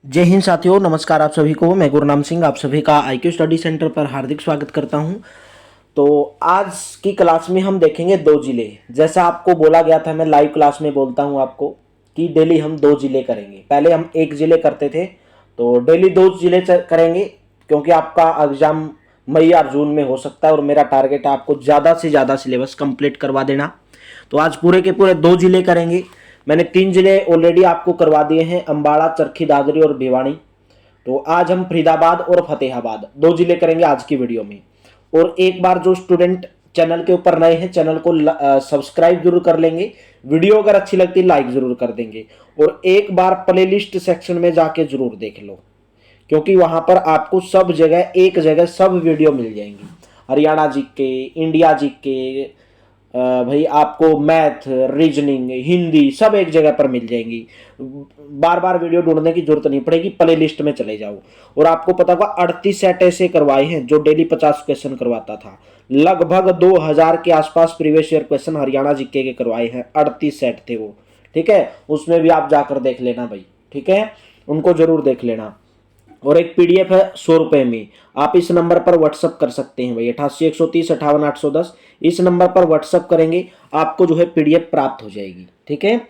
जय हिंद साथियों, नमस्कार आप सभी को। मैं गुरनाम सिंह आप सभी का IQ स्टडी सेंटर पर हार्दिक स्वागत करता हूं। तो आज की क्लास में हम देखेंगे दो जिले। जैसा आपको बोला गया था, मैं लाइव क्लास में बोलता हूं आपको कि डेली हम दो जिले करेंगे। पहले हम एक जिले करते थे, तो डेली दो जिले करेंगे, क्योंकि आपका एग्जाम मई और जून में हो सकता है और मेरा टारगेट है आपको ज़्यादा से ज़्यादा सिलेबस कंप्लीट करवा देना। तो आज पूरे के पूरे दो जिले करेंगे। मैंने 3 जिले ऑलरेडी आपको करवा दिए हैं, अम्बाड़ा, चरखी दादरी और भिवानी। तो आज हम फरीदाबाद और फतेहाबाद दो जिले करेंगे आज की वीडियो में। और एक बार जो स्टूडेंट चैनल के ऊपर नए हैं, चैनल को सब्सक्राइब जरूर कर लेंगे। वीडियो अगर अच्छी लगती है लाइक जरूर कर देंगे। और एक बार प्लेलिस्ट सेक्शन में जाके जरूर देख लो, क्योंकि वहां पर आपको सब जगह एक जगह सब वीडियो मिल जाएंगी। हरियाणा जीके, इंडिया जीके, भाई आपको मैथ, रीजनिंग, हिंदी सब एक जगह पर मिल जाएंगी। बार बार वीडियो ढूंढने की जरूरत नहीं पड़ेगी, प्ले लिस्ट में चले जाओ। और आपको पता होगा 38 सेट ऐसे करवाए हैं जो डेली 50 क्वेश्चन करवाता था। लगभग 2000 के आसपास previous year question Haryana GK के करवाए हैं। 38 सेट थे वो, ठीक है। उसमें भी आप जाकर देख लेना भाई, ठीक है, उनको जरूर देख लेना। और एक पीडीएफ है 100 रुपए में, आप इस नंबर पर व्हाट्सअप कर सकते हैं भाई, 88 130 58 810। इस नंबर पर व्हाट्सअप करेंगे, आपको जो है पीडीएफ प्राप्त हो जाएगी, ठीक है।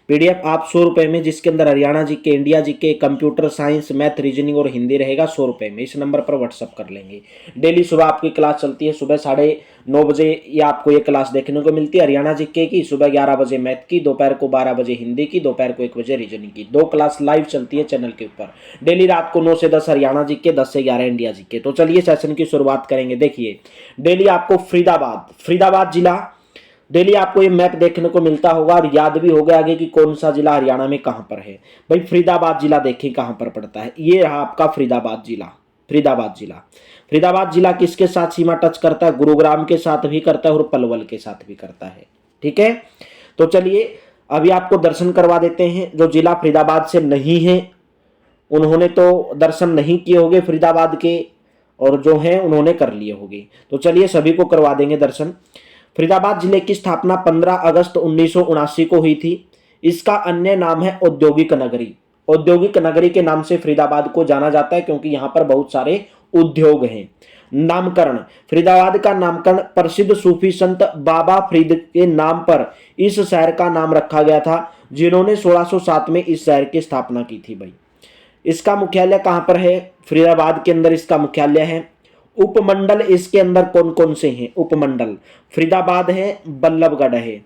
पीडीएफ आप 100 रुपए में, जिसके अंदर हरियाणा जी के, इंडिया जी के, कंप्यूटर साइंस, मैथ, रीजनिंग और हिंदी रहेगा 100 रुपए में। इस नंबर पर व्हाट्सअप कर लेंगे। डेली सुबह आपकी क्लास चलती है, सुबह 9:30 बजे ये आपको ये क्लास देखने को मिलती है हरियाणा जीके की। सुबह 11 बजे मैथ की, दोपहर को 12 बजे हिंदी की, दोपहर को 1 बजे रीजनिंग की। 2 क्लास लाइव चलती है चैनल के ऊपर। डेली रात को 9 से 10 हरियाणा जीके, 10 से 11 इंडिया जीके। तो चलिए सेशन की शुरुआत करेंगे। देखिए, डेली आपको फरीदाबाद जिला, डेली आपको ये मैप देखने को मिलता होगा और याद भी हो गया आगे कि कौन सा जिला हरियाणा में कहां पर है। भाई फरीदाबाद जिला देखिए कहां पर पड़ता है। ये रहा आपका फरीदाबाद जिला। फरीदाबाद जिला किसके साथ सीमा टच करता है? गुरुग्राम के साथ भी करता है और पलवल के साथ भी करता है, ठीक है। तो चलिए अभी आपको दर्शन करवा देते हैं। जो जिला फरीदाबाद से नहीं है उन्होंने तो दर्शन नहीं किए होंगे फरीदाबाद के, और जो हैं उन्होंने कर लिए होंगे। तो चलिए सभी को करवा देंगे दर्शन। फरीदाबाद जिले की स्थापना 15 अगस्त 1979 को हुई थी। इसका अन्य नाम है औद्योगिक नगरी। औद्योगिक नगरी के नाम से फरीदाबाद को जाना जाता है, क्योंकि यहाँ पर बहुत सारे उद्योग हैं। नामकरण, फरीदाबाद का नामकरण प्रसिद्ध सूफी संत बाबा फरीद के नाम पर इस शहर का नाम रखा गया था, जिन्होंने 1607 में इस शहर की स्थापना की थी भाई। इसका मुख्यालय कहां पर है? फरीदाबाद के अंदर इसका मुख्यालय है। उपमंडल इसके अंदर कौन कौन से हैं? उपमंडल फरीदाबाद है, बल्लभगढ़ है।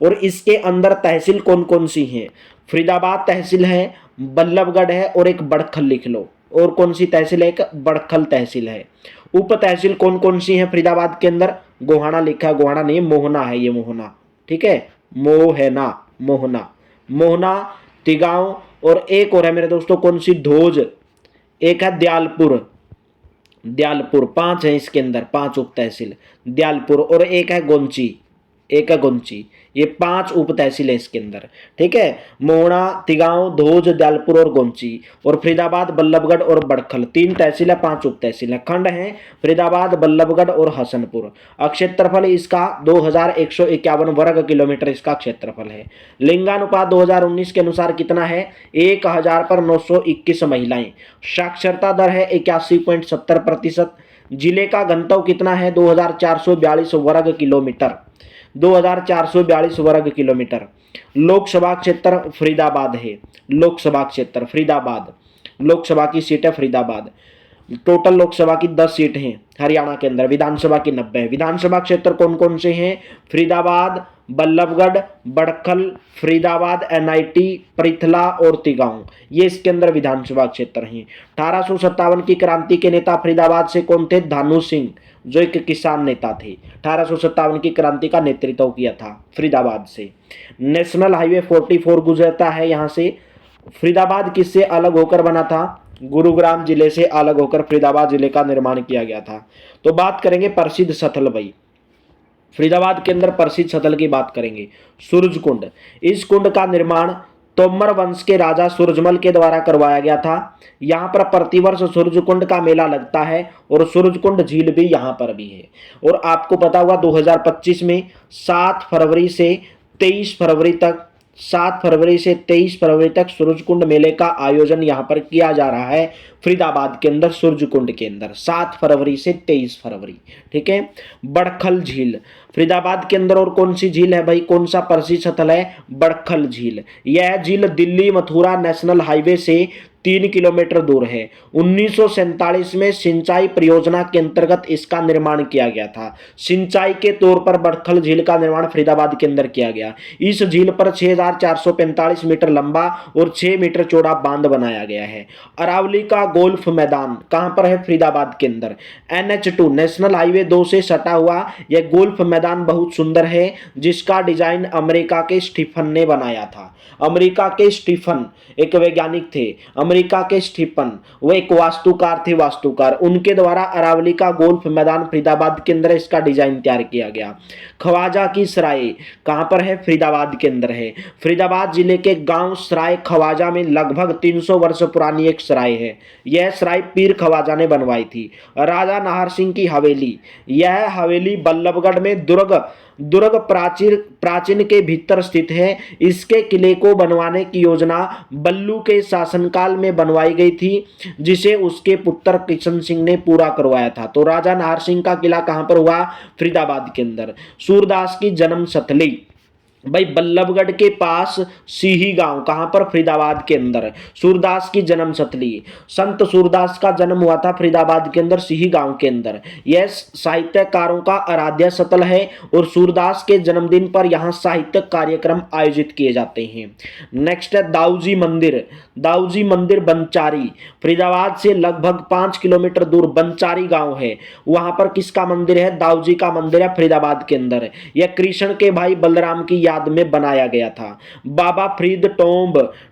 और इसके अंदर तहसील कौन कौन सी हैं? फरीदाबाद तहसील है, बल्लभगढ़ है और एक बड़खल लिख लो। और कौन सी तहसील है? एक बड़खल तहसील है। उप तहसील कौन कौन सी हैं फरीदाबाद के अंदर? गोहाना लिखा है, गोहाना नहीं मोहना है, ये मोहना, ठीक है। मोहना, तिगांव और एक और है मेरे दोस्तों, कौन सी? धोज। एक है दयालपुर। 5 है इसके अंदर, 5 उप तहसील। दयालपुर और एक है गोंची। ये 5 उप तहसील है इसके अंदर, ठीक है। मोहना, तिगांव, धोज, दयालपुर और गोंची। और फरीदाबाद, बल्लभगढ़ और बड़खल 3 तहसील है, 5 उप तहसील है। खंड है फरीदाबाद, बल्लभगढ़ और हसनपुर। क्षेत्रफल इसका 2151 वर्ग किलोमीटर इसका क्षेत्रफल है। लिंगानुपात 2019 के अनुसार कितना है? 1000 पर 921 महिलाएं। साक्षरता दर है 81.70%। जिले का घनत्व कितना है? 2442 वर्ग किलोमीटर। 2442 वर्ग किलोमीटर। लोकसभा क्षेत्र फरीदाबाद है। लोकसभा क्षेत्र फरीदाबाद, लोकसभा की सीट है फरीदाबाद। टोटल लोकसभा की 10 सीट हैं हरियाणा के अंदर, विधानसभा की 90 है। विधानसभा क्षेत्र कौन कौन से हैं? फरीदाबाद, बल्लभगढ़, बड़खल, फरीदाबाद, NIT, पृथला और तिगांव, ये इसके अंदर विधानसभा क्षेत्र हैं। 1857 की क्रांति के नेता फरीदाबाद से कौन थे? धानु सिंह, जो एक किसान नेता थे। 1857 की क्रांति का नेतृत्व किया था फरीदाबाद से। नेशनल हाईवे 44 गुजरता है यहाँ से। फरीदाबाद किससे अलग होकर बना था? गुरुग्राम जिले से अलग होकर फरीदाबाद जिले का निर्माण किया गया था। तो बात करेंगे प्रसिद्ध स्थल भाई, फरीदाबाद के अंदर प्रसिद्ध स्थल की बात करेंगे। सूरज कुंड, इस कुंड का निर्माण तोमर वंश के राजा सूरजमल के द्वारा करवाया गया था। यहाँ पर प्रतिवर्ष सूरज कुंड का मेला लगता है और सूरज कुंड झील भी यहाँ पर भी है। और आपको पता होगा 2025 में 7 फरवरी से 23 फरवरी तक 7 फरवरी से 23 फरवरी तक सूरजकुंड मेले का आयोजन यहाँ पर किया जा रहा है फरीदाबाद के अंदर, सूरजकुंड के अंदर 7 फरवरी से 23 फरवरी। ठीक है। बड़खल झील फरीदाबाद के अंदर और कौन सी झील है भाई, कौन सा प्रसिद्ध स्थल है, बड़खल झील। यह झील दिल्ली मथुरा नेशनल हाईवे से 3 किलोमीटर दूर है। 1947 में सिंचाई परियोजना के अंतर्गत इसका निर्माण किया गया था। सिंचाई के तौर पर बड़खल झील का निर्माण फरीदाबाद के अंदर किया गया। इस झील पर 6445 मीटर लंबा और 6 मीटर चौड़ा बांध बनाया गया है। अरावली का गोल्फ मैदान कहां पर है, फरीदाबाद के अंदर। NH2 नेशनल हाईवे 2 से सटा हुआ यह गोल्फ मैदान बहुत सुंदर है, जिसका डिजाइन अमेरिका के स्टीफन ने बनाया था। अमेरिका के स्टीफन एक वैज्ञानिक थे, अमेरिका के स्टीफन, वो एक वास्तुकार थे, वास्तुकार, उनके द्वारा अरावली का गोल्फ मैदान फरीदाबाद के अंदर इसका डिजाइन तैयार किया गया। ख्वाजा की सराय कहां पर है, फरीदाबाद के अंदर है। फरीदाबाद जिले के गांव सराय ख्वाजा में लगभग 300 वर्ष पुरानी एक सराय है। यह सराय पीर ख्वाजा ने बनवाई थी। राजा नाहर सिंह की हवेली, यह हवेली बल्लभगढ़ में दुर्ग प्राचीन के भीतर स्थित है। इसके किले को बनवाने की योजना बल्लू के शासनकाल में बनवाई गई थी, जिसे उसके पुत्र किशन सिंह ने पूरा करवाया था। तो राजा नाहर सिंह का किला कहां पर हुआ, फरीदाबाद के अंदर। सूरदास की जन्म स्थली भाई बल्लभगढ़ के पास सीही गांव, कहां पर, फरीदाबाद के अंदर। सूरदास की जन्म स्थली, संत सूरदास का जन्म हुआ था फरीदाबाद के अंदर, सीही गांव के अंदर। यह साहित्यकारों का आराध्य स्थल है और सूरदास के जन्मदिन पर यहां साहित्यिक कार्यक्रम आयोजित किए जाते हैं। नेक्स्ट है दाऊजी मंदिर। दाऊजी मंदिर बंचारी, फरीदाबाद से लगभग 5 किलोमीटर दूर बंचारी गांव है। वहां पर किसका मंदिर है, दाऊजी का मंदिर है फरीदाबाद के अंदर। यह कृष्ण के भाई बलराम की याद में बनाया गया था। बाबा फरीद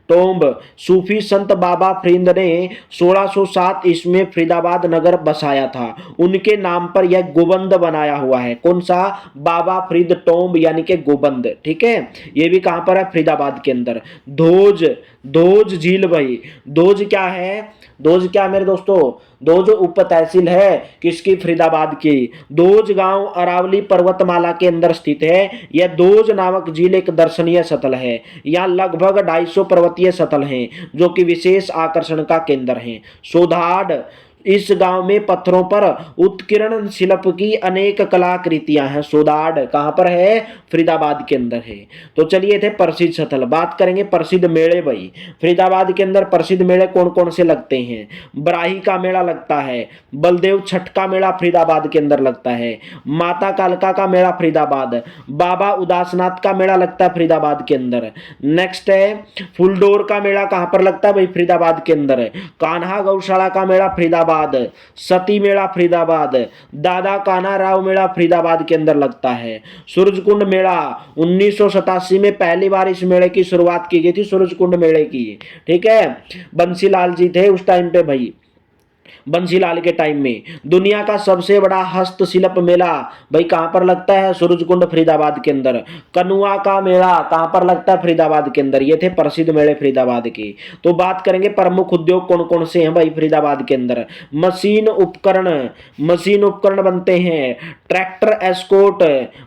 टोम्ब सूफी संत बाबा फरीद ने 1607 ईस्वी में फरीदाबाद नगर बसाया था। उनके नाम पर यह गोबंद बनाया हुआ है। कौन सा, बाबा फरीद टोम्ब यानी कि गोबंद। ठीक है, ये भी कहां पर है, फरीदाबाद के अंदर। धोज झील भाई, धोज क्या है, धोज क्या मेरे दोस्तों, धोज उप तहसील है किसकी, फरीदाबाद की। धोज गांव अरावली पर्वतमाला के अंदर स्थित है। यह धोज नामक झील एक दर्शनीय स्थल है। यहाँ लगभग 250 पर्वतीय स्थल हैं जो कि विशेष आकर्षण का केंद्र हैं। सोधाड़, इस गांव में पत्थरों पर उत्कीर्ण शिल्प की अनेक कलाकृतियां हैं। सोदाड़ कहां पर है, फरीदाबाद के अंदर है। तो चलिए थे प्रसिद्ध स्थल, बात करेंगे प्रसिद्ध मेले भाई। फरीदाबाद के अंदर प्रसिद्ध मेले कौन कौन से लगते हैं, बराही का मेला लगता है, बलदेव छठ का मेला फरीदाबाद के अंदर लगता है, माता कालका का मेला फरीदाबाद, बाबा उदासनाथ का मेला लगता है फरीदाबाद के अंदर। नेक्स्ट है फुलडोर का मेला कहां पर लगता है भाई, फरीदाबाद के अंदर। कान्हा गौशाला का मेला फरीदाबाद, सती मेला फरीदाबाद, दादा कान्हा राव मेला फरीदाबाद के अंदर लगता है। सूरजकुंड मेला 1987 में पहली बार इस मेले की शुरुआत की गई थी, सूरजकुंड मेले की। ठीक है, बंसीलाल जी थे उस टाइम पे भाई, बंसीलाल के टाइम में। दुनिया का सबसे बड़ा हस्तशिल्प मेला भाई कहां पर लगता है, सूरजकुंड फरीदाबाद के अंदर। कनुआ का मेला कहां पर लगता है, फरीदाबाद के अंदर। ये थे प्रसिद्ध मेले फरीदाबाद के। तो बात करेंगे प्रमुख उद्योग कौन कौन से हैं भाई फरीदाबाद के अंदर। मशीन उपकरण बनते हैं, ट्रैक्टर एस्कॉर्ट,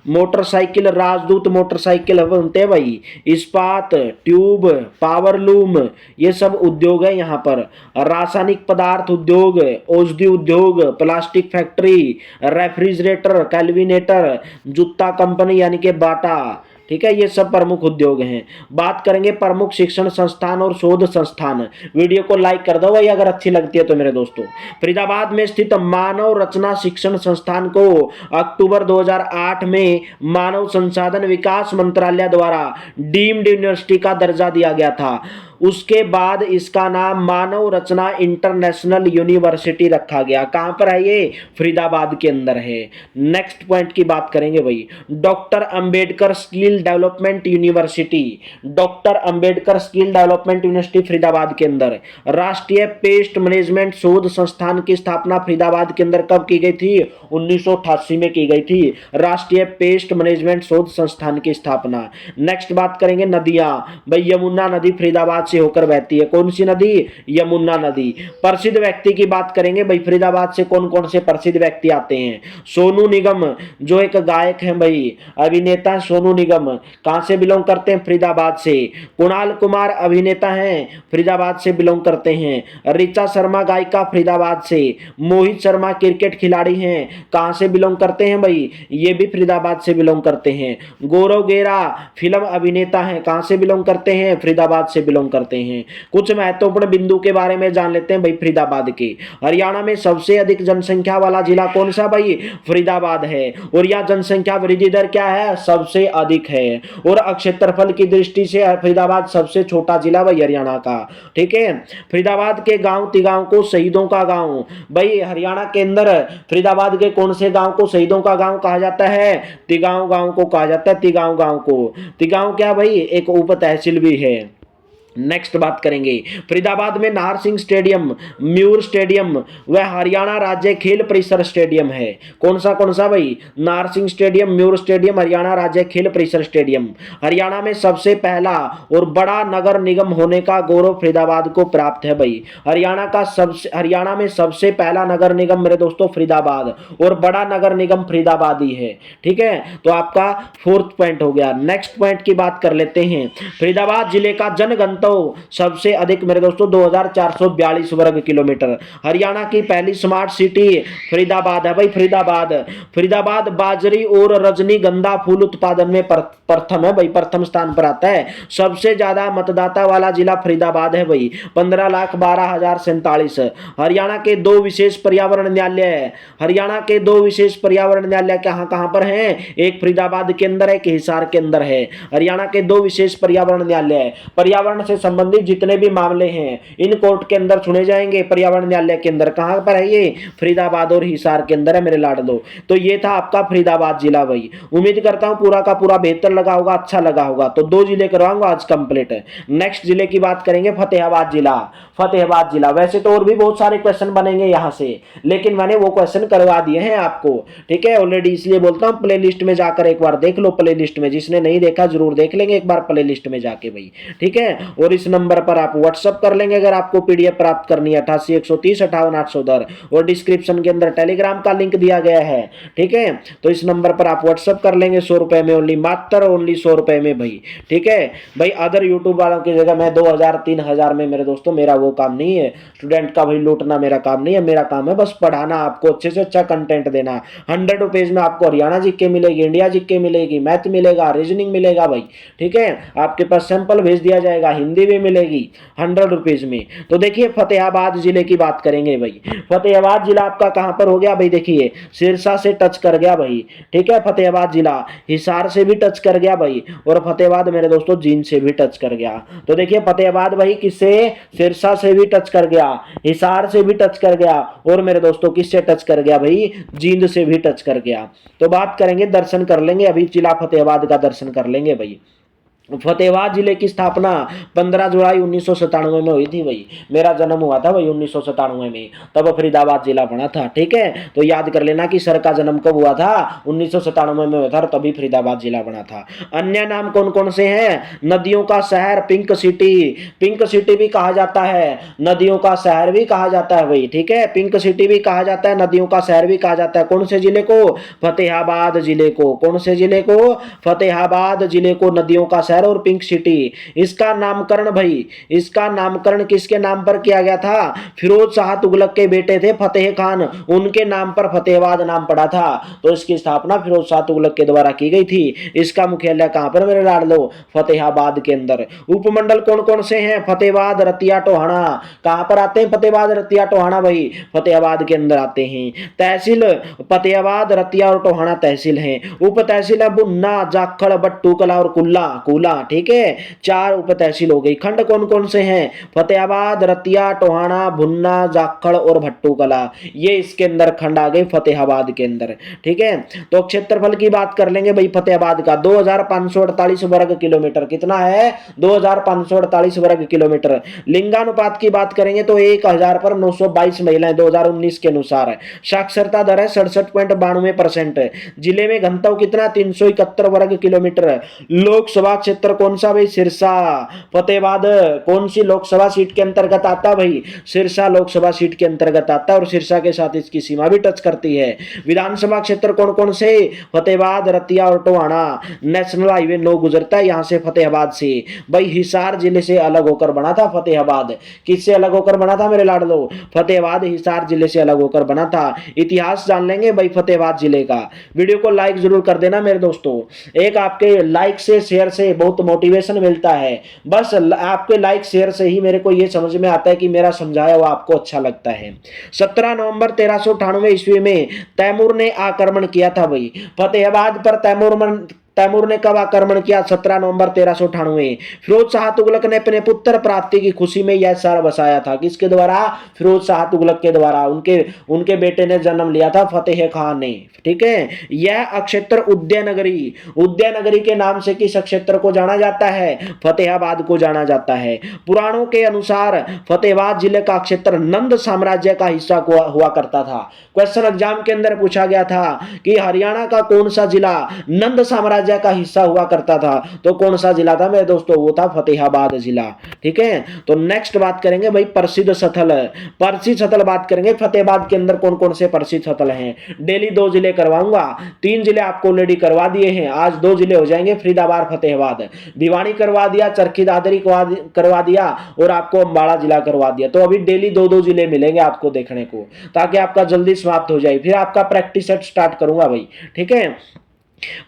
मोटरसाइकिल राजदूत मोटरसाइकिल बनते हैं भाई, इस्पात, ट्यूब, पावर लूम, ये सब उद्योग है यहाँ पर। रासायनिक पदार्थ उद्योग, औषधि उद्योग, प्लास्टिक फैक्ट्री, रेफ्रिजरेटर, कैलविनेटर, जूता कंपनी यानी कि बाटा। ठीक है, ये सब प्रमुख उद्योग हैं। बात करेंगे प्रमुख शिक्षण संस्थान और शोध संस्थान। वीडियो को लाइक कर दो भाई अगर अच्छी लगती है तो मेरे दोस्तों। फरीदाबाद में स्थित मानव रचना शिक्षण संस्थान को अक्टूबर 2008 में मानव संसाधन विकास मंत्रालय द्वारा डीम्ड यूनिवर्सिटी का दर्जा दिया गया था। उसके बाद इसका नाम मानव रचना इंटरनेशनल यूनिवर्सिटी रखा गया। कहां पर है ये, फरीदाबाद के अंदर है। नेक्स्ट पॉइंट की बात करेंगे भाई, doctor Ambedkar skill development university. Doctor Ambedkar skill development university Faridabad के अंदर। राष्ट्रीय पेस्ट मैनेजमेंट शोध संस्थान की स्थापना फरीदाबाद के अंदर कब की गई थी, 1988 में की गई थी। राष्ट्रीय पेस्ट मैनेजमेंट शोध संस्थान की स्थापना। नेक्स्ट बात करेंगे नदियां भाई, यमुना नदी फरीदाबाद से होकर बहती है। कौन सी नदी? यमुना नदी। प्रसिद्ध व्यक्ति की बात करेंगे भाई, फरीदाबाद से कौन कौन से प्रसिद्ध व्यक्ति आते हैं? सोनू निगम, जो एक गायक है भाई, अभिनेता सोनू निगम, कहां से बिलोंग करते हैं? फरीदाबाद से। कुणाल कुमार अभिनेता हैं, फरीदाबाद से बिलोंग करते हैं। ऋचा शर्मा गायिका, फरीदाबाद से। मोहित शर्मा क्रिकेट खिलाड़ी हैं, कहां से बिलोंग करते हैं भाई? ये भी फरीदाबाद से बिलोंग करते हैं। गौरव गेरा फिल्म अभिनेता हैं, कहां से बिलोंग करते हैं? फरीदाबाद से बिलोंग करते हैं। कुछ महत्वपूर्ण बिंदु के बारे में जान लेते हैं भाई फरीदाबाद के। हरियाणा में सबसे अधिक जनसंख्या वाला जिला कौन सा भाई? फरीदाबाद है। और यह जनसंख्या वृद्धि दर क्या है? सबसे अधिक है। और क्षेत्रफल की दृष्टि से फरीदाबाद सबसे छोटा जिला भाई हरियाणा का। ठीक है। फरीदाबाद के गांव तिगांव को शहीदों का गांव, भाई हरियाणा के अंदर फरीदाबाद के कौन से गांव को शहीदों का गांव कहा जाता है? तिगांव गांव को कहा जाता है। तिगांव गांव को। तिगांव क्या भाई? एक उप तहसील भी है। नेक्स्ट बात करेंगे, फरीदाबाद में Nahar Singh stadium, Muir stadium वह हरियाणा राज्य खेल परिसर स्टेडियम है। कौन सा भाई? Nahar Singh stadium, Muir stadium, Haryana राज्य खेल परिसर स्टेडियम। हरियाणा में सबसे पहला और बड़ा नगर निगम होने का गौरव फरीदाबाद को प्राप्त है भाई। हरियाणा में सबसे पहला नगर निगम मेरे दोस्तों फरीदाबाद, और बड़ा नगर निगम फरीदाबाद ही है। ठीक है, तो आपका 4th पॉइंट हो गया। नेक्स्ट पॉइंट की बात कर लेते हैं। फरीदाबाद जिले का जनघनत्व सबसे अधिक मेरे दोस्तों 2442 वर्ग किलोमीटर। हरियाणा की पहली स्मार्ट सिटी फरीदाबाद है भाई। फरीदाबाद बाजरी और रजनीगंधा फूल उत्पादन में प्रथम है भाई, प्रथम स्थान पर आता है। सबसे ज्यादा मतदाता वाला जिला फरीदाबाद है भाई, 15,12,047। हरियाणा के दो विशेष पर्यावरण न्यायालय, हरियाणा के दो विशेष पर्यावरण न्यायालय कहां कहां पर हैं? एक फरीदाबाद के अंदर है, एक हिसार के अंदर है। हरियाणा के दो विशेष पर्यावरण न्यायालय, पर्यावरण से संबंधित जितने भी मामले हैं इन कोर्ट के अंदर सुने जाएंगे, पर्यावरण न्यायालय के अंदर। कहां पर है ये? फरीदाबाद और हिसार के अंदर है मेरे लाडलो। तो ये था आपका फरीदाबाद जिला भाई। उम्मीद करता हूं पूरा का पूरा बेहतर लगा होगा, अच्छा लगा होगा। तो 2 जिले करवाऊंगा आज कंप्लीट। नेक्स्ट जिले की बात करेंगे, फतेहाबाद जिला। फतेहाबाद जिला, वैसे तो और भी बहुत सारे क्वेश्चन बनेंगे यहां से, लेकिन मैंने वो क्वेश्चन करवा दिए हैं आपको। ठीक है, ऑलरेडी, इसलिए बोलता हूं प्लेलिस्ट में जाकर एक बार देख लो। प्लेलिस्ट में जिसने नहीं देखा जरूर देख लेंगे एक बार प्लेलिस्ट में जाके भाई। ठीक है, और इस नंबर पर आप व्हाट्सअप कर लेंगे अगर आपको पीडीएफ प्राप्त करनी है, 88 130 58 810। और डिस्क्रिप्शन के अंदर टेलीग्राम का लिंक दिया गया है। ठीक है, तो इस नंबर पर आप व्हाट्सअप कर लेंगे 100 रुपए में, ओनली, मात्र ओनली 100 रुपए में भाई। ठीक है भाई, अदर यूट्यूब वालों की जगह मैं 2000 3000 में मेरे दोस्तों मेरा वो काम नहीं है। स्टूडेंट का भाई लूटना मेरा काम नहीं है। मेरा काम है बस पढ़ाना, आपको अच्छे से अच्छा कंटेंट देना। 100 रुपीज में आपको हरियाणा जीके मिलेगी, इंडिया जीके मिलेगी, मैथ मिलेगा, रीजनिंग मिलेगा भाई। ठीक है, आपके पास सैंपल भेज दिया जाएगा, हिंदी भी मिलेगी 100 रुपीज में। तो देखिए फतेहाबाद जिले की बात करेंगे भाई। फतेहाबाद जिला आपका कहां पर हो गया भाई? देखिए सिरसा से टच कर गया भाई। ठीक है, फतेहाबाद जिला हिसार से भी टच कर गया भाई, और फतेहाबाद मेरे दोस्तों जींद से भी टच कर गया। तो देखिए फतेहाबाद भाई किससे? सिरसा से भी टच कर गया, हिसार से भी टच कर गया, और मेरे दोस्तों किससे टच कर गया भाई? जींद से भी टच कर गया। तो बात करेंगे, दर्शन कर लेंगे अभी, जिला फतेहाबाद का दर्शन कर लेंगे भाई। फतेहाबाद जिले की स्थापना 15 जुलाई 1997 में हुई थी भाई। मेरा जन्म हुआ था भाई 1997 में, तब फरीदाबाद जिला बना था। ठीक है, तो याद कर लेना कि सर का जन्म कब हुआ था? 1997 में हुआ था, तभी फरीदाबाद जिला बना था। अन्य नाम कौन कौन से हैं? नदियों का शहर, पिंक सिटी, पिंक सिटी भी कहा जाता है, नदियों का शहर भी कहा जाता है भाई। ठीक है, पिंक सिटी भी कहा जाता है, नदियों का शहर भी कहा जाता है। कौन से जिले को? फतेहाबाद जिले को। कौन से जिले को? फतेहाबाद जिले को नदियों का शहर और पिंक सिटी। इसका नामकरण भाई, इसका नामकरण किसके नाम पर किया गया था? फिरोज शाह तुगलक के बेटे थे फतेह खान, उनके नाम पर फतेहाबाद नाम पड़ा था। तो इसकी स्थापना फिरोज शाह तुगलक के द्वारा की गई थी। इसका मुख्यालय कहां पर मेरे लाडलो? फतेहाबाद के अंदर। उपमंडल कौन कौन से हैं? फतेहाबाद, रतिया, टोहाना। कहां पर आते हैं? फतेहाबाद, रतिया, टोहाना भाई, फतेहाबाद के अंदर आते हैं। तहसील फतेहाबाद, रतिया और टोहाना तहसील हैं। उप तहसील है बुन्ना, जाखड़, बट्टूकला और कुल्ला। ठीक है, 4 उप तहसील हो गई। खंड कौन कौन से हैं? फतेहाबाद, रतिया, टोहाना, भुन्ना, जाखड़ और भट्टूकला। ये इसके अंदर खंड आ गए फतेहाबाद के अंदर। ठीक है, तो क्षेत्रफल की बात कर लेंगे भाई फतेहाबाद का, 2548 वर्ग किलोमीटर। कितना है? 2548 वर्ग किलोमीटर। लिंगानुपात की बात करेंगे तो 1000 पर 922 महिलाएं 2019 के अनुसार। साक्षरता दर है 67.92%। जिले में घनत्व कितना? 371 वर्ग किलोमीटर। लोकसभा क्षेत्र क्षेत्र कौन सा भाई? सिरसा। फतेहाबाद कौन सी लोकसभा सीट के अंतर्गत आता भाई? सिरसा लोकसभा सीट के अंतर्गत आता है और सिरसा के साथ इसकी सीमा भी टच करती है। विधानसभा क्षेत्र कौन कौन से? फतेहाबाद, रतिया और टोहाना। नेशनल हाईवे 9 गुजरता है यहां से, फतेहाबाद से। भाई हिसार जिले से अलग होकर बना था फतेहाबाद। किससे अलग होकर बना था मेरे लाडलो? फतेहाबाद हिसार जिले से अलग होकर बना था। इतिहास जान लेंगे भाई फतेहाबाद जिले का। वीडियो को लाइक जरूर कर देना मेरे दोस्तों। एक आपके लाइक से शेयर से बहुत मोटिवेशन मिलता है। बस आपके लाइक शेयर से ही मेरे को यह समझ में आता है कि मेरा समझाया हुआ आपको अच्छा लगता है। 17 नवंबर 1398 ईस्वी में तैमूर ने आक्रमण किया था भाई फतेहाबाद पर। तैमूर ने कब आक्रमण किया? 17 नवंबर 1398। फिरोज शाह तुगलक ने अपने पुत्र प्राप्ति की खुशी में यह शहर बसाया था। किसके द्वारा? फिरोज शाह तुगलक के द्वारा। उनके बेटे ने जन्म लिया था, फतेह खान ने। ठीक है। यह अक्षेत्र उदयनगरी के नाम से किस अक्षेत्र को जाना जाता है? फतेहाबाद को जाना जाता है। पुराणों के अनुसार फतेहाबाद जिले का क्षेत्र नंद साम्राज्य का हिस्सा हुआ करता था। क्वेश्चन एग्जाम के अंदर पूछा गया था कि हरियाणा का कौन सा जिला नंद साम्राज्य का हिस्सा हुआ करता था? तो कौन सा जिला था मेरे दोस्तों? वो था फतेहाबाद जिला। ठीक है। तो नेक्स्ट बात करेंगे भाई प्रसिद्ध स्थल बात करेंगे। फतेहाबाद के अंदर कौन कौन से प्रसिद्ध स्थल हैं? डेली 2 जिले करवाऊंगा, 3 जिले आपको ऑलरेडी करवा दिए हैं, आज 2 जिले हो जाएंगे, फरीदाबाद फतेहाबाद। भिवानी करवा दिया, चरखी दादरी करवा दिया और आपको अम्बाड़ा जिला करवा दिया। तो अभी डेली 2-2 जिले मिलेंगे आपको देखने को, ताकि आपका जल्दी समाप्त हो जाए। फिर आपका प्रैक्टिस सेट स्टार्ट करूंगा भाई। ठीक है।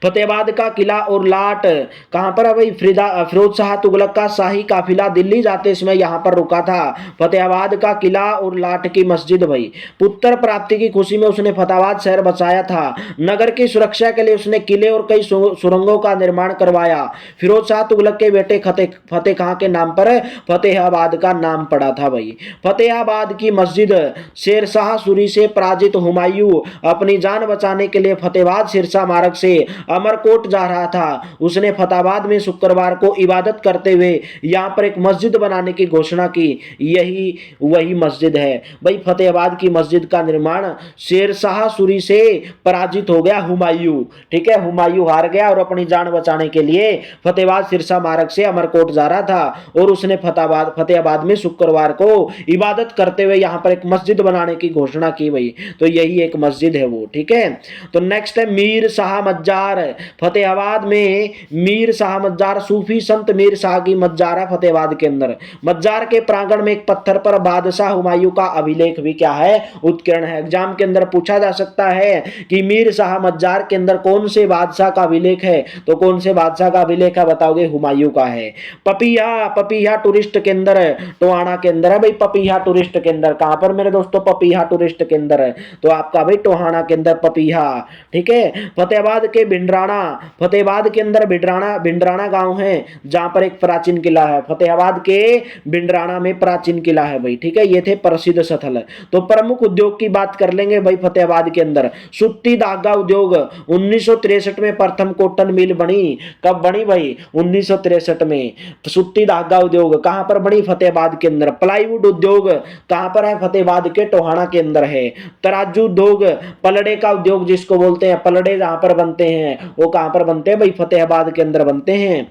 फतेहाबाद का किला और लाट कहां पर है भाई? फिरोज शाह तुगलक का शाही काफिला दिल्ली जाते समय यहां पर रुका था। फतेहाबाद का किला और लाट की मस्जिद भाई। पुत्र प्राप्ति की खुशी में उसने फतेहाबाद शहर बसाया था। नगर की सुरक्षा के लिए उसने किले और कई सुरंगों का निर्माण करवाया। फिरोज शाह तुगलक के बेटे फतेह खां के नाम पर फतेहाबाद का नाम पड़ा था भाई। फतेहाबाद की मस्जिद। शेरशाह सूरी से पराजित हुमायूं अपनी जान बचाने के लिए फतेहाबाद सिरसा मार्ग से अमरकोट जा रहा था। उसने फतेहाबाद में शुक्रवार को इबादत करते हुए यहां पर एक मस्जिद बनाने की घोषणा की। यही वही मस्जिद है भाई। फतेहाबाद की मस्जिद का निर्माण शेरशाह सूरी से पराजित हो गया हुमायूं। ठीक है। हुमायूं हार गया और अपनी जान बचाने के लिए फतेहाबाद सिरसा मार्ग से अमरकोट जा रहा था और उसने फतेहाबाद में शुक्रवार को इबादत करते हुए यहां पर एक मस्जिद बनाने की घोषणा की भाई। तो यही एक मस्जिद है वो। ठीक है। तो नेक्स्ट है मीर शाह मज्जार। फतेहाबाद में मीर शाह मज्जार, सूफी संत मीर शाह की मज्जार है फतेहाबाद के अंदर। मज्जार के प्रांगण में एक पत्थर पर बादशाह हुमायूं का अभिलेख भी क्या है? उत्कीर्ण है। एग्जाम के अंदर पूछा जा सकता है कि मीर शाह मज्जार के अंदर कौन से बादशाह का अभिलेख है? तो कौन से बादशाह का अभिलेख है? बताओगे हुमायूं का है। पपीहा टूरिस्ट केंद्र टोहाना के अंदर है भाई। पपीहा टूरिस्ट केंद्र कहां पर मेरे दोस्तों? पपीहा टूरिस्ट केंद्र है तो आपका भाई टोहाना के अंदर पपीहा। ठीक है। फतेहाबाद के फतेहाबाद के अंदर भिंडराना गांव है जहां पर एक प्राचीन किला है। फतेहाबाद के भिंडराना में प्राचीन किला है भाई। ठीक है। ये थे प्रसिद्ध स्थल। तो प्रमुख उद्योग की बात कर लेंगे भाई। फतेहाबाद के अंदर सूती धागा उद्योग 1963 में प्रथम कॉटन मिल बनी। कब बनी भाई? 1963 में। सूती धागा उद्योग कहां पर बनी? फतेहाबाद के अंदर। प्लाईवुड उद्योग कहां पर है? फतेहाबाद के टोहाना के अंदर है। तराजू उद्योग, पलड़े का उद्योग जिसको बोलते हैं, पलड़े जहां पर बनते हैं वो कहां पर बनते हैं भाई? फतेहाबाद के अंदर बनते हैं।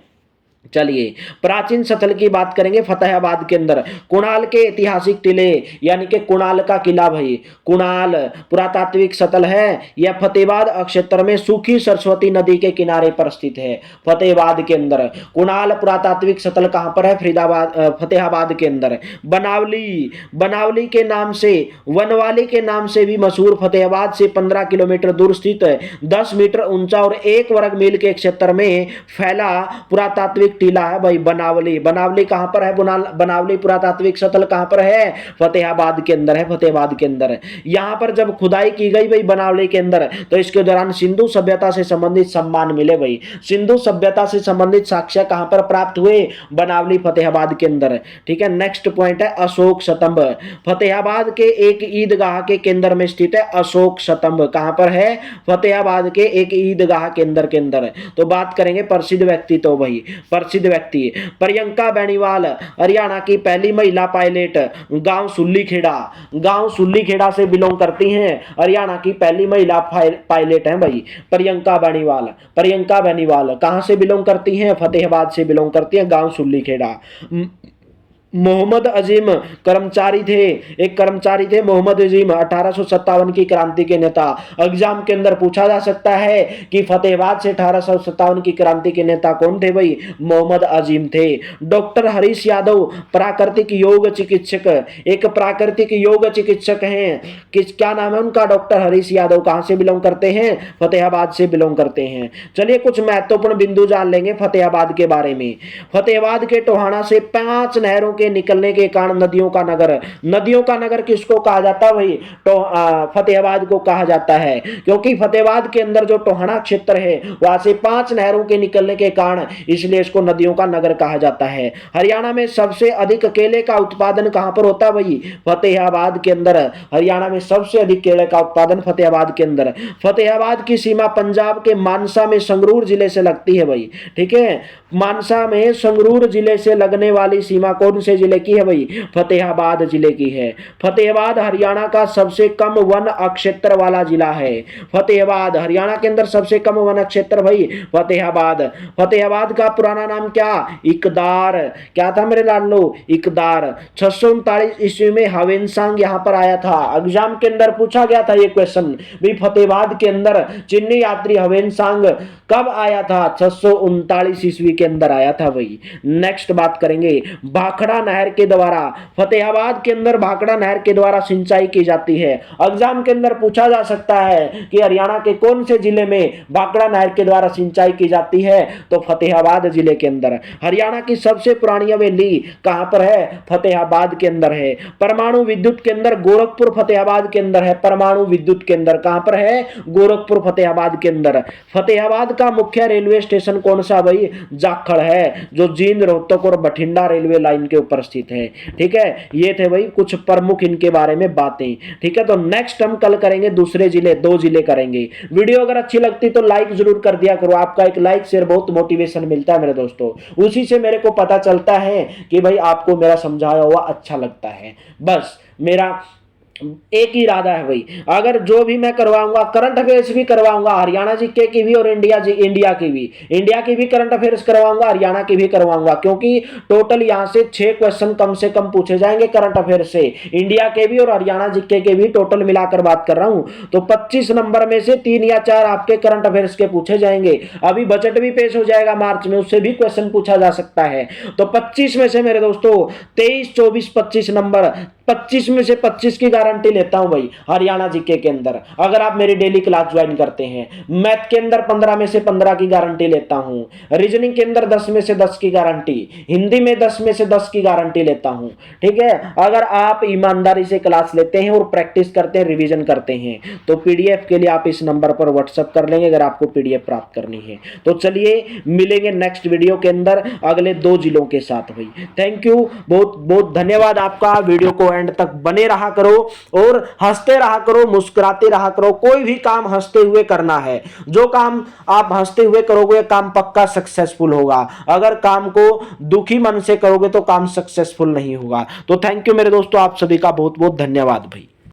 चलिए प्राचीन स्थल की बात करेंगे फतेहाबाद के अंदर। कुणाल के ऐतिहासिक टिले यानी कि कुणाल का किला भाई। कुणाल पुरातात्विक स्थल है। यह फतेहाबाद क्षेत्र में सूखी सरस्वती नदी के किनारे पर स्थित है। फतेहाबाद के अंदर कुणाल पुरातात्विक स्थल कहां पर है? फतेहाबाद के अंदर। बनावली के नाम से, वनवाली के नाम से भी मशहूर फतेहाबाद से 15 किलोमीटर दूर स्थित 10 मीटर ऊंचा और 1 वर्ग मील के क्षेत्र में फैला पुरातात्विक टीला है भाई बनावली कहां पर है? बनावली पुरातात्विक स्थल कहां पर है? फतेहाबाद के अंदर है। फतेहाबाद के अंदर यहां पर जब खुदाई की गई भाई बनावली के अंदर तो इसके दौरान सिंधु सभ्यता से संबंधित सम्मान मिले भाई। सिंधु सभ्यता से संबंधित साक्ष्य कहां पर प्राप्त हुए? बनावली फतेहाबाद के अंदर। ठीक है। नेक्स्ट पॉइंट है अशोक स्तंभ। फतेहाबाद के एक ईदगाह के केंद्र में स्थित है अशोक स्तंभ। कहां पर है? फतेहाबाद के एक ईदगाह केंद्र के अंदर। तो बात करेंगे प्रसिद्ध व्यक्तित्व भाई। प्रसिद्ध व्यक्ति। प्रियंका बेनीवाल हरियाणा की पहली महिला पायलट, गांव सुल्लीखेड़ा, गांव सुल्लीखेड़ा से बिलोंग करती हैं, हरियाणा की पहली महिला पायलट हैं भाई प्रियंका बेनीवाल। प्रियंका बेनीवाल कहां से बिलोंग करती हैं? फतेहाबाद से बिलोंग करती हैं, गांव सुल्लीखेड़ा। मोहम्मद अजीम कर्मचारी थे, एक कर्मचारी थे मोहम्मद अजीम, 1857 की क्रांति के नेता। एग्जाम के अंदर पूछा जा सकता है कि फतेहाबाद से 1857 की क्रांति के नेता कौन थे भाई? मोहम्मद अजीम थे। डॉक्टर हरीश यादव प्राकृतिक योग चिकित्सक, एक प्राकृतिक योग चिकित्सक हैं, क्या नाम है उनका? डॉक्टर हरीश यादव। कहां से बिलोंग करते हैं? फतेहाबाद से बिलोंग करते हैं। चलिए कुछ महत्वपूर्ण बिंदु जान लेंगे फतेहाबाद के बारे में। फतेहाबाद के टोहाना से 5 नहरों के निकलने के कारण नदियों का नगर। नदियों का नगर किसको कहा जाता है भाई? तो फतेहाबाद को कहा जाता है, क्योंकि फतेहाबाद के अंदर जो टोहाना क्षेत्र है वहां से 5 नहरों के निकलने के कारण इसलिए इसको नदियों का नगर कहा जाता है। हरियाणा में सबसे अधिक केले का उत्पादन कहां पर होता है भाई? फतेहाबाद के अंदर। हरियाणा में सबसे अधिक केले का उत्पादन फतेहाबाद के अंदर। फतेहाबाद की सीमा पंजाब के मानसा में संगरूर जिले से लगती है भाई, ठीक है। मानसा में संगरूर जिले से लगने वाली सीमा कौन से जिले की है भाई? फतेहाबाद जिले की है। फतेहाबाद हरियाणा का सबसे कम वन क्षेत्र वाला जिला है। फतेहाबाद हरियाणा के अंदर सबसे कम वन क्षेत्र भाई फतेहाबाद। फतेहाबाद का पुराना नाम क्या? इकदार। क्या था मेरे लाडलो? इकदार। 639 ईस्वी में हवेनसांग यहां पर आया था। एग्जाम के अंदर पूछा गया था ये क्वेश्चन भी, फतेहाबाद के अंदर चीनी यात्री हवेनसांग कब आया था? 639 ईस्वी के अंदर आया था भाई। नेक्स्ट बात करेंगे भाखड़ा नहर के द्वारा। फतेहाबाद के अंदर भाखड़ा नहर के द्वारा सिंचाई की जाती है। एग्जाम के अंदर पूछा जा सकता है कि हरियाणा के कौन से जिले में भाखड़ा नहर के द्वारा सिंचाई की जाती है? तो फतेहाबाद जिले के अंदर। हरियाणा की सबसे पुरानी हवेली कहां पर है? फतेहाबाद के अंदर है। परमाणु विद्युत केंद्र गोरखपुर फतेहाबाद के अंदर है। परमाणु विद्युत केंद्र कहां पर है? गोरखपुर फतेहाबाद के अंदर। फतेहाबाद का मुख्य रेलवे स्टेशन कौन सा भाई? जाखड़ है, जो जींद, रोहतक और बठिंडा रेलवे लाइन के ऊपर स्थित है, ठीक है। ये थे भाई कुछ प्रमुख इनके बारे में बातें, ठीक है। तो नेक्स्ट हम कल करेंगे दूसरे जिले, 2 जिले करेंगे। वीडियो अगर अच्छी लगती तो लाइक जरूर कर दिया करो। आपका एक लाइक शेयर बहुत मोटिवेशन मिलता है मेरे दोस्तों, उसी से मेरे को पता चलता है कि भाई आपको मेरा समझाया हुआ अच्छा लगता है। बस मेरा एक ही इरादा है भाई, अगर जो भी मैं करवाऊंगा, करंट अफेयर्स भी करवाऊंगा, हरियाणा जीके की भी और इंडिया की भी करंट अफेयर्स करवाऊंगा, हरियाणा की भी करवाऊंगा, क्योंकि टोटल यहां से 6 क्वेश्चन कम से कम पूछे जाएंगे करंट अफेयर्स से, इंडिया के भी और हरियाणा जीके के भी टोटल मिलाकर बात कर रहा हूं। तो 25 नंबर में से 3 या 4 आपके करंट अफेयर्स के पूछे जाएंगे। अभी बजट भी पेश हो जाएगा मार्च में, उससे भी क्वेश्चन पूछा जा सकता है। तो 25 में से मेरे दोस्तों 23, 24, 25 नंबर, 25 में से 25 की गारंटी लेता हूं भाई हरियाणा जीके के अंदर, अगर आप मेरी डेली क्लास ज्वाइन करते हैं। मैथ के अंदर 15 में से 15 की गारंटी लेता हूं, रीजनिंग के अंदर 10 में से 10 की गारंटी, हिंदी में 10 में से 10 की गारंटी लेता हूं, ठीक है। अगर आप ईमानदारी से क्लास लेते हैं और प्रैक्टिस करते हैं, रिवीजन करते हैं, तो पीडीएफ के लिए आप इस नंबर पर व्हाट्सएप कर लेंगे अगर आपको पीडीएफ प्राप्त करनी है। तो चलिए मिलेंगे नेक्स्ट वीडियो के अंदर अगले 2 जिलों के साथ भाई। थैंक यू, बहुत बहुत धन्यवाद आपका। वीडियो को एंड तक बने रहा करो और हंसते रहा करो, मुस्कुराते रहा करो। कोई भी काम हंसते हुए करना है, जो काम आप हंसते हुए करोगे काम पक्का सक्सेसफुल होगा। अगर काम को दुखी मन से करोगे तो काम सक्सेसफुल नहीं होगा। तो थैंक यू मेरे दोस्तों, आप सभी का बहुत बहुत धन्यवाद भाई।